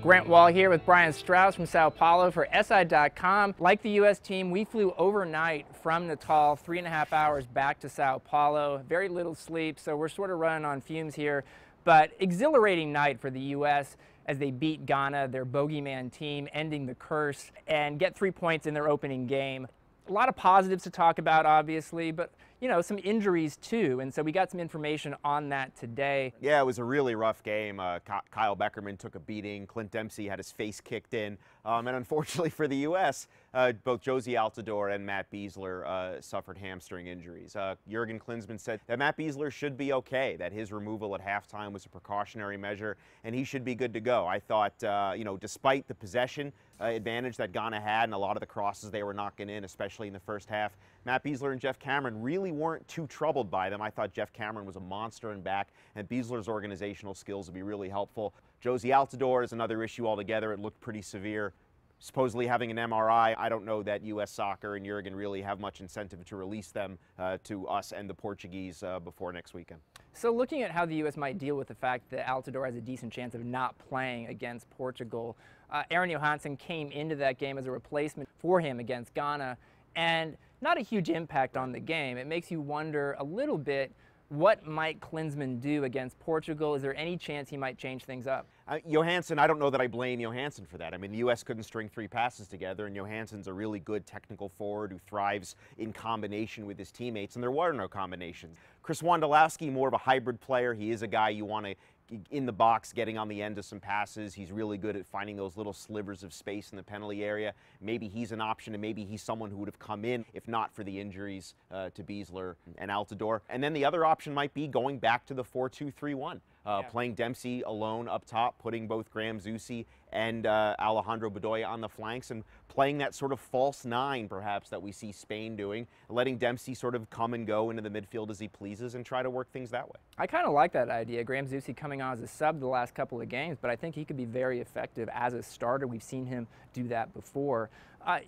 Grant Wahl here with Brian Straus from Sao Paulo for SI.com. Like the U.S. team, we flew overnight from Natal, 3.5 hours back to Sao Paulo. Very little sleep, so we're sort of running on fumes here. But exhilarating night for the U.S. as they beat Ghana, their bogeyman team, ending the curse, and get 3 points in their opening game. A lot of positives to talk about, obviously, but you know, some injuries too, and so we got some information on that today. Yeah, it was a really rough game. Kyle Beckerman took a beating. Clint Dempsey had his face kicked in, and unfortunately for the U.S., both Josie Altidore and Matt Besler suffered hamstring injuries. Jurgen Klinsmann said that Matt Besler should be okay, that his removal at halftime was a precautionary measure, and he should be good to go. I thought, you know, despite the possession advantage that Ghana had and a lot of the crosses they were knocking in, especially in the first half, Matt Besler and Jeff Cameron really weren't too troubled by them. I thought Jeff Cameron was a monster in back, and Besler's organizational skills would be really helpful. Josie Altidore is another issue altogether. It looked pretty severe. Supposedly having an MRI, I don't know that U.S. Soccer and Jurgen really have much incentive to release them to us and the Portuguese before next weekend. So looking at how the U.S. might deal with the fact that Altidore has a decent chance of not playing against Portugal, Aaron Johansson came into that game as a replacement for him against Ghana, and not a huge impact on the game. It makes you wonder a little bit, what might Klinsmann do against Portugal? Is there any chance he might change things up? Johansson, I don't know that I blame Johansson for that. I mean, the U.S. couldn't string 3 passes together, and Johansson's a really good technical forward who thrives in combination with his teammates, and there were no combinations. Chris Wondolowski, more of a hybrid player. He is a guy you want to in the box, getting on the end of some passes. He's really good at finding those little slivers of space in the penalty area. Maybe he's an option, and maybe he's someone who would have come in if not for the injuries to Besler and Altidore. And then the other option might be going back to the 4-2-3-1. Playing Dempsey alone up top, putting both Graham Zusi and Alejandro Bedoya on the flanks, and playing that sort of false 9, perhaps, that we see Spain doing, letting Dempsey sort of come and go into the midfield as he pleases and try to work things that way. I kind of like that idea. Graham Zusi coming on as a sub the last couple of games, but I think he could be very effective as a starter. We've seen him do that before.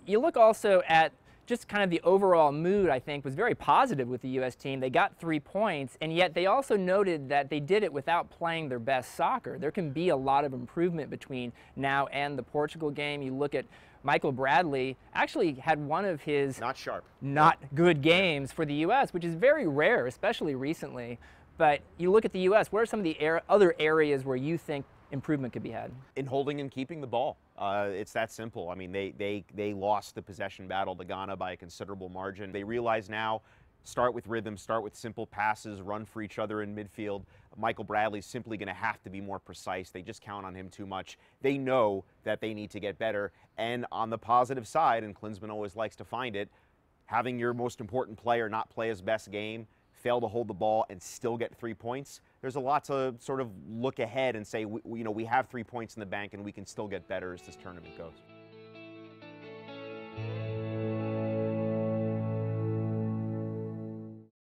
You look also at just kind of the overall mood, I think, was very positive with the U.S. team. They got 3 points, and yet they also noted that they did it without playing their best soccer. There can be a lot of improvement between now and the Portugal game. You look at Michael Bradley, actually had one of his not good games for the U.S., which is very rare, especially recently. But you look at the U.S., what are some of the other areas where you think improvement could be had? In holding and keeping the ball. It's that simple. I mean, they lost the possession battle to Ghana by a considerable margin. They realize now, start with rhythm, start with simple passes, run for each other in midfield. Michael Bradley's simply going to have to be more precise. They just count on him too much. They know that they need to get better. And on the positive side, and Klinsmann always likes to find it, having your most important player not play his best game, fail to hold the ball, and still get 3 points, there's a lot to sort of look ahead and say, you know, we have 3 points in the bank and we can still get better as this tournament goes.